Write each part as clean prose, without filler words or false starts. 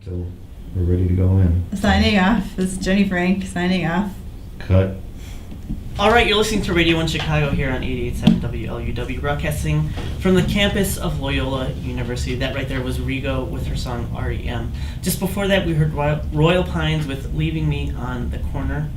till we're ready to go in. Signing off. This is Jenny Franck signing off. Cut. All right, you're listening to Radio 1 Chicago here on 88.7 WLUW, broadcasting from the campus of Loyola University. That right there was Rigo with her song REM. Just before that, we heard Royal Pines with Leaving Me on the Corner.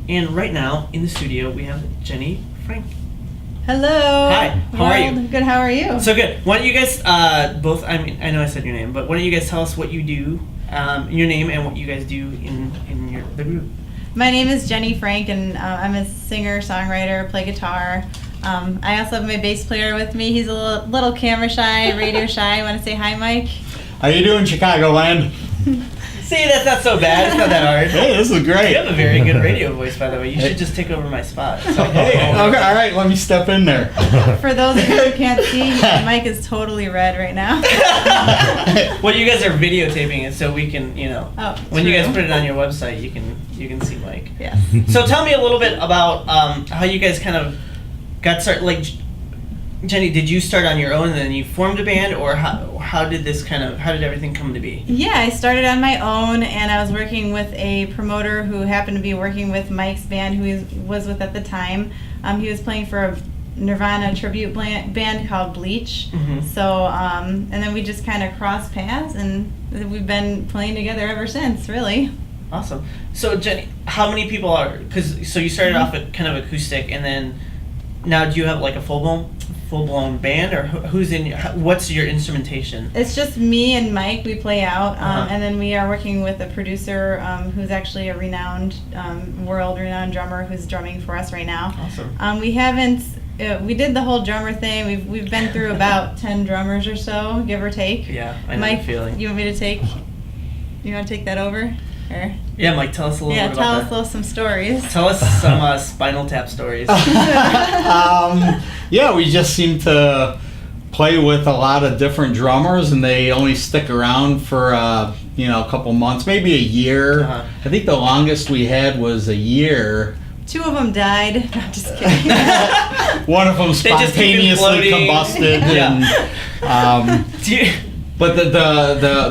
And right now, in the studio, we have Jenny Franck. Hello. Hi, how are you? Good, how are you? So good. Why don't you guys both, I mean, I know I said your name, but why don't you guys tell us what you do, your name, and what you guys do in the group? My name is Jenny Franck, and I'm a singer, songwriter, play guitar. I also have my bass player with me. He's a little camera shy, radio shy. Want to say hi, Mike? How you doing, Chicagoland? See, that's not so bad. It's not that hard. Hey, this is great. You have a very good radio voice, by the way. You should just take over my spot. So. Hey, okay, all right, let me step in there. For those of you who can't see, Mike is totally red right now. Well, you guys are videotaping it, so we can, when you guys put it on your website, you can see Mike. Yes. So tell me a little bit about how you guys kind of got started. Like, Jenny, did you start on your own and then you formed a band, or how did everything come to be? Yeah, I started on my own, and I was working with a promoter who happened to be working with Mike's band, who he was with at the time. He was playing for a Nirvana tribute band called Bleach. Mm-hmm. So, and then we just kind of crossed paths, and we've been playing together ever since, really. Awesome. So, Jenny, how many people are, so you started off with kind of acoustic, and then now do you have like a full-blown band, or what's your instrumentation? It's just me and Mike. We play out, and then we are working with a producer who's actually a renowned, world-renowned drummer who's drumming for us right now. Awesome. We haven't. We did the whole drummer thing. We've been through about 10 drummers or so, give or take. Yeah, I know Mike, the feeling. you want me to take? You want to take that over? Or? Yeah, Mike, tell us a little bit about tell that. us some stories. Tell us some Spinal Tap stories. Yeah, we just seem to play with a lot of different drummers, and they only stick around for a couple months, maybe a year. Uh-huh. I think the longest we had was a year. 2 of them died. No, I'm just kidding. One of them They just keep spontaneously imploding. combusted. Yeah. And, but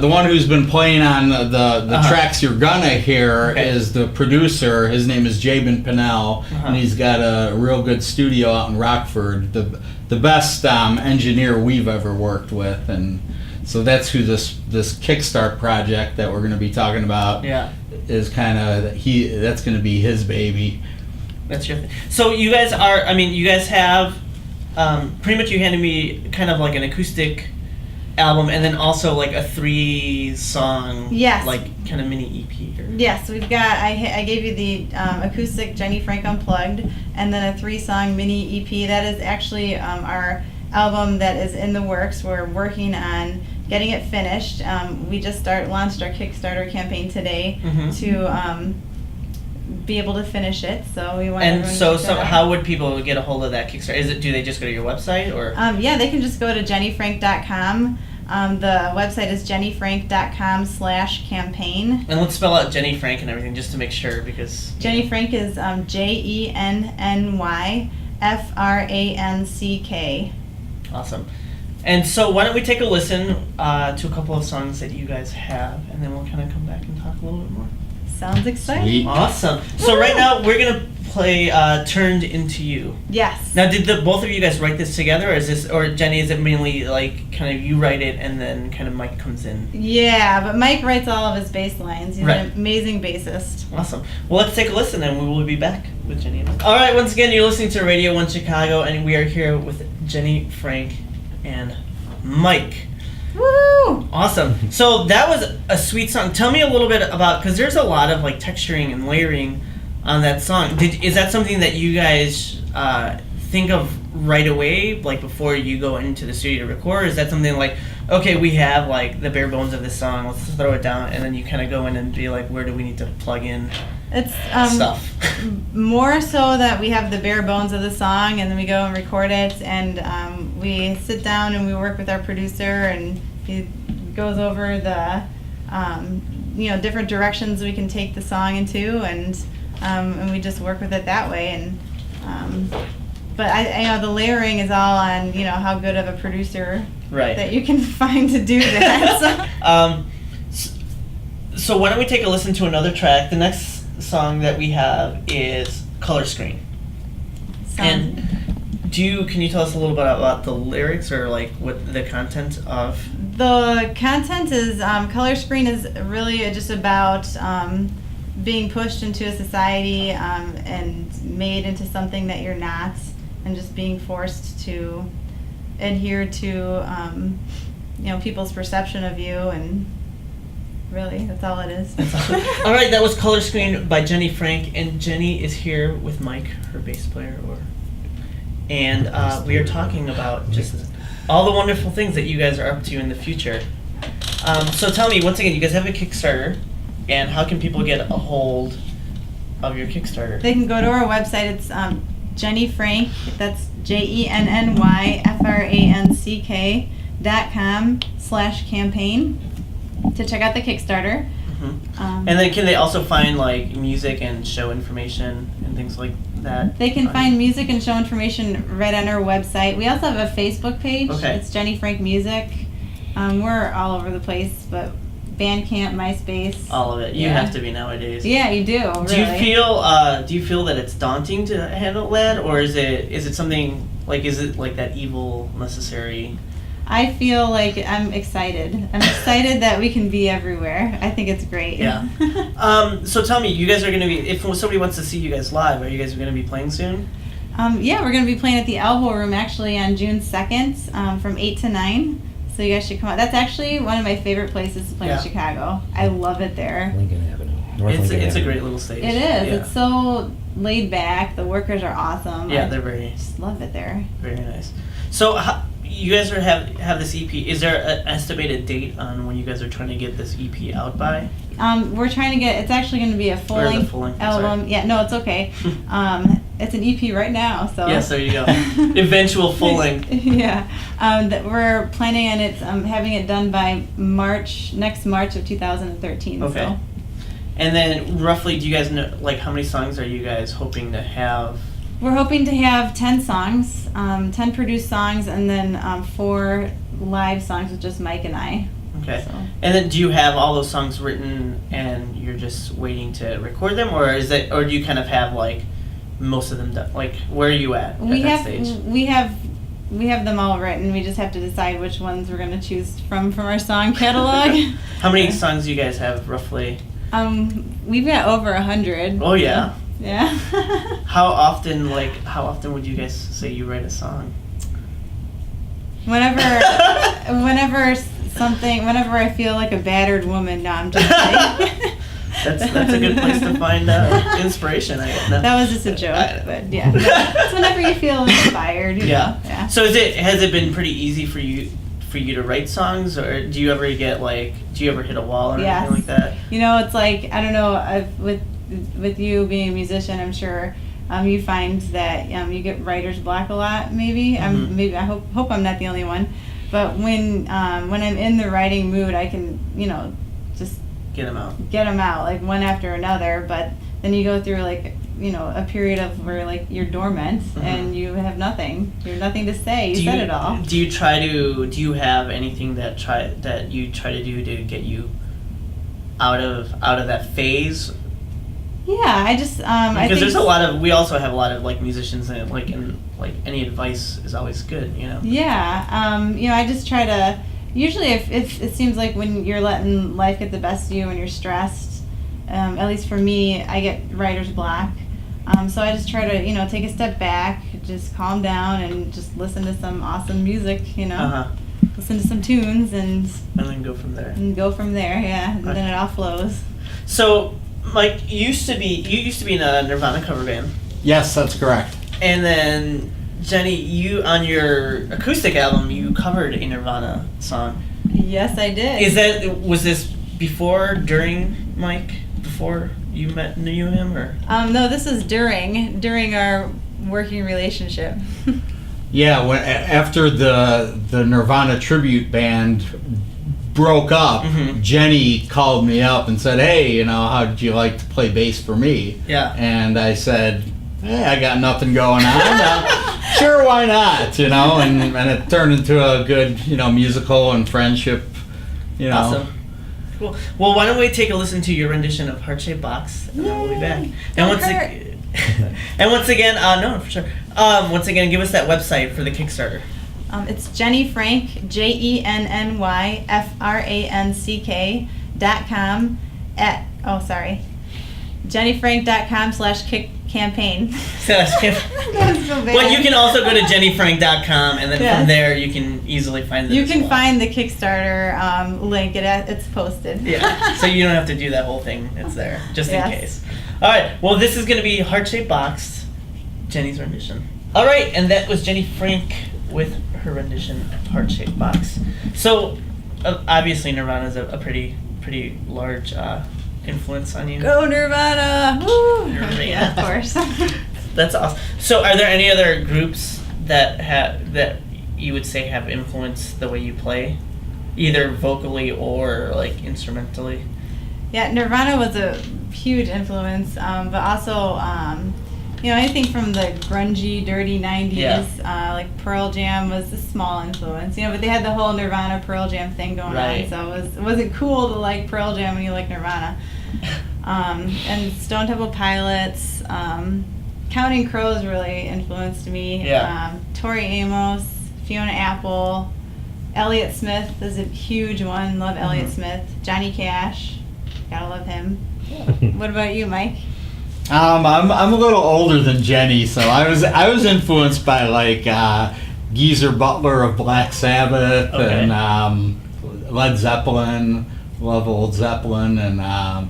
the one who's been playing on the tracks you're gonna hear is the producer. His name is Jabin Pinnell, and he's got a real good studio out in Rockford. The best engineer we've ever worked with, and so that's who this Kickstart project that we're gonna be talking about is kind of that's gonna be his baby. That's your thing. So you guys you guys have pretty much, you handed me kind of like an acoustic album, and then also like a 3-song, like kind of mini EP. Yes, we've got. I gave you the acoustic Jenny Franck Unplugged, and then a 3-song mini EP. That is actually our album that is in the works. We're working on getting it finished. We just launched our Kickstarter campaign today to be able to finish it. So we want. And so how would people get a hold of that Kickstarter? Do they just go to your website, or? Yeah, they can just go to jennyfrank.com. The website is jennyfrank.com/campaign. And let's spell out Jenny Franck and everything just to make sure, because Jenny Franck is JENNYFRANCK. Awesome. And so why don't we take a listen to a couple of songs that you guys have, and then we'll kind of come back and talk a little bit more. Sounds exciting. Sweet. Awesome. So right now we're gonna play "Turned Into You." Yes. Now, did both of you guys write this together, or Jenny, is it mainly like kind of you write it and then kind of Mike comes in? Yeah, but Mike writes all of his bass lines. He's Right. an amazing bassist. Awesome. Well, let's take a listen, and we will be back with Jenny. All right. Once again, you're listening to Radio 1 Chicago, and we are here with Jenny Franck and Mike. Woo! Awesome. So that was a sweet song. Tell me a little bit about, because there's a lot of like texturing and layering on that song. Is that something that you guys think of right away, like before you go into the studio to record? Or is that something like, okay, we have like the bare bones of this song, let's throw it down, and then you kind of go in and be like, where do we need to plug in It's stuff? more so that we have the bare bones of the song, and then we go and record it, and we sit down and we work with our producer, and he goes over the different directions we can take the song into, and we just work with it that way. And but I the layering is all on how good of a producer Right. that you can find to do that. So. So why don't we take a listen to another track? The next song that we have is Color Screen. And can you tell us a little bit about the lyrics or like what the content of? The content is Color Screen is really just about being pushed into a society and made into something that you're not, and just being forced to adhere to people's perception of you, and really that's all it is. All right, that was Color Screen by Jenny Franck, and Jenny is here with Mike, her bass player, and we are talking about just all the wonderful things that you guys are up to in the future. So tell me, once again, you guys have a Kickstarter, and how can people get a hold of your Kickstarter? They can go to our website. It's Jenny Franck. That's JennyFranck.com/campaign to check out the Kickstarter. And then can they also find like music and show information and things like that? They can find music and show information right on our website. We also have a Facebook page. Okay. It's Jenny Franck Music. We're all over the place, but Bandcamp, MySpace. All of it. You have to be nowadays. Yeah, you do. Really. Do you feel that it's daunting to handle that, or is it something like, is it like that evil necessary? I feel like I'm excited. I'm excited that we can be everywhere. I think it's great. Yeah. So tell me, you guys are going to be, if somebody wants to see you guys live, are you guys going to be playing soon? Yeah, we're going to be playing at the Elbow Room actually on June 2nd from 8 to 9. So you guys should come out. That's actually one of my favorite places to play in Chicago. I love it there. Lincoln Avenue. It's a great little stage. It is. Yeah. It's so laid back. The workers are awesome. Yeah, I they're very. Just love it there. Very nice. So you guys have this EP. Is there an estimated date on when you guys are trying to get this EP out by? We're trying to get. It's actually going to be a full-length album. Sorry. Yeah, no, it's okay. It's an EP right now. So. Yes, there you go. Eventual full length. Yeah, that we're planning on it having it done by next March of 2013. Okay. So. And then roughly, do you guys know like how many songs are you guys hoping to have? We're hoping to have 10 songs, 10 produced songs, and then 4 live songs with just Mike and I. Okay. So. And then do you have all those songs written and you're just waiting to record them, or do you kind of have like most of them done? Like, where are you at that stage? We have them all written. We just have to decide which ones we're going to choose from our song catalog. How many songs do you guys have roughly? We've got over 100. Oh yeah. Yeah. How often would you guys say you write a song? Whenever I feel like a battered woman. No, I'm just kidding. That's a good place to find inspiration. That was just a joke, but yeah. It's whenever you feel inspired. Yeah. Yeah. So has it been pretty easy for you to write songs, or do you ever hit a wall or anything like that? It's like, I don't know, with you being a musician, I'm sure you find that you get writer's block a lot. Maybe maybe I hope I'm not the only one. But when I'm in the writing mood, I can just get them out like one after another. But then you go through like a period of where like you're dormant and you have nothing. You have nothing to say. You said it all. Do you have anything that you try to do to get you out of that phase? Yeah, I just I think there's we also have a lot of like musicians and any advice is always good, Yeah, I just try to usually if it seems like when you're letting life get the best of you and you're stressed, at least for me, I get writer's block. So I just try to take a step back, just calm down and just listen to some awesome music, listen to some tunes and then go from there. Yeah, and then it all flows. So, Mike, you used to be in a Nirvana cover band. Yes, that's correct. And then, Jenny, you on your acoustic album, you covered a Nirvana song. Yes, I did. Was this before, during Mike, before you knew him, or? No, this is during our working relationship. Yeah, after the Nirvana tribute band broke up, Jenny called me up and said, "Hey, how'd you like to play bass for me?" Yeah. And I said, "Hey, I got nothing going on. Sure, why not?" And it turned into a good, musical and friendship, Awesome. Cool. Well, why don't we take a listen to your rendition of Heart Shaped Box, and then we'll be back. Don't once hurt. and once again, no, for sure. Once again, give us that website for the Kickstarter. It's Jenny Franck, JennyFranck.com JennyFranck.com/kick-campaign. That was so bad. Well, you can also go to JennyFranck.com, and then Yes. from there you can easily find it. You as can well. find the Kickstarter link. It's posted. Yeah, so you don't have to do that whole thing. It's there, just Yes. in case. All right, well, this is going to be Heart Shaped Box, Jenny's rendition. All right, and that was Jenny Franck with her rendition of Heart Shaped Box. So, obviously, Nirvana is a pretty large influence on you. Go Nirvana! Woo! Nirvana. Yeah, of course. That's awesome. So, are there any other groups that you would say have influenced the way you play, either vocally or like instrumentally? Yeah, Nirvana was a huge influence, but also, anything from the grungy, dirty 90s, Yeah. like Pearl Jam was a small influence, but they had the whole Nirvana Pearl Jam thing going Right. on, so it wasn't cool to like Pearl Jam when you like Nirvana. And Stone Temple Pilots, Counting Crows really influenced me. Yeah. Tori Amos, Fiona Apple, Elliott Smith is a huge one. Love Elliott Mhm. Smith. Johnny Cash, gotta love him. What about you, Mike? I'm a little older than Jenny, so I was influenced by like Geezer Butler of Black Sabbath Okay. and Led Zeppelin. Love old Zeppelin and I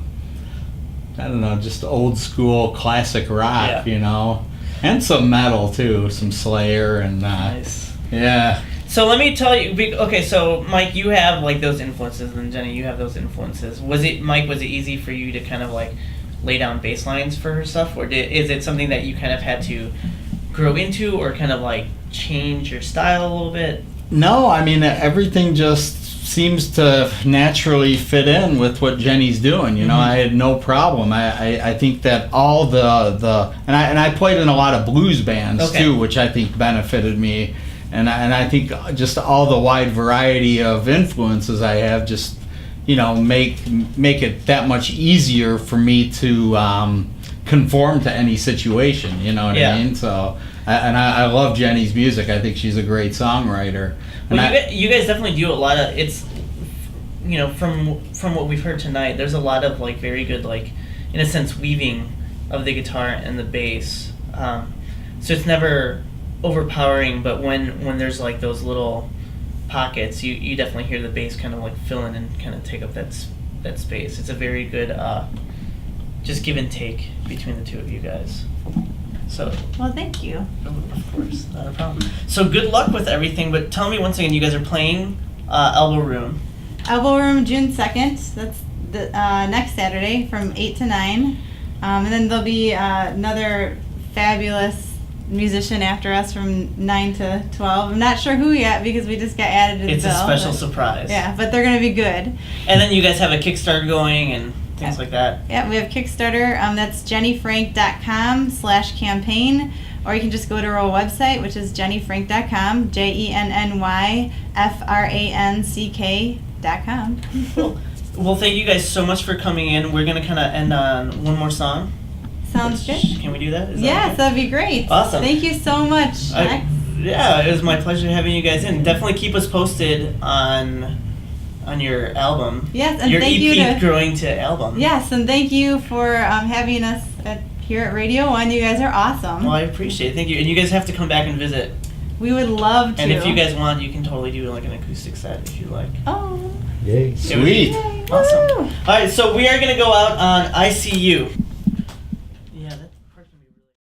don't know, just old school classic rock, Yeah. and some metal too, some Slayer and Nice. yeah. So let me tell you. Okay, so Mike, you have like those influences, and Jenny, you have those influences. Was it easy for you to kind of like lay down bass lines for her stuff, or is it something that you kind of had to grow into, or kind of like change your style a little bit? No, I mean everything just seems to naturally fit in with what Jenny's doing. Mm-hmm. I had no problem. I think that all the and I played in a lot of blues bands Okay. too, which I think benefited me. And I think just all the wide variety of influences I have just make it that much easier for me to conform to any situation. You know what Yeah. I mean? So I love Jenny's music. I think she's a great songwriter. And Well, you guys definitely do a lot of from what we've heard tonight. There's a lot of like very good like in a sense weaving of the guitar and the bass. So it's never overpowering, but when there's like those little pockets, you definitely hear the bass kind of like fill in and kind of take up that space. It's a very good just give and take between the two of you guys. So Well, thank you. of course, not a problem. So good luck with everything, but tell me once again, you guys are playing Elbow Room. Elbow Room, June 2nd. That's the next Saturday from 8 to 9. And then there'll be another fabulous musician after us from 9 to 12. I'm not sure who yet because we just got added to the It's bill. a special but- surprise. Yeah, but they're going to be good. And then you guys have a Kickstarter going and things like that. Yeah, we have Kickstarter. That's JennyFranck.com/campaign. Or you can just go to our website, which is JennyFranck.com, JennyFranck.com. Cool. Well, thank you guys so much for coming in. We're going to kind of end on one more song. Sounds good. Can we do that? Is that Yes, okay? that'd be great. Awesome. Thank you so much. Max. Yeah, it was my pleasure having you guys in. Definitely keep us posted on your album. Yes, and your thank EP you to growing to album. Yes, and thank you for having us here at Radio 1. You guys are awesome. Well, I appreciate it. Thank you. And you guys have to come back and visit. We would love to. And if you guys want, you can totally do like an acoustic set if you like. Oh. Yay. Sweet. Yay. Awesome. Woo. All right, so we are going to go out on I See You.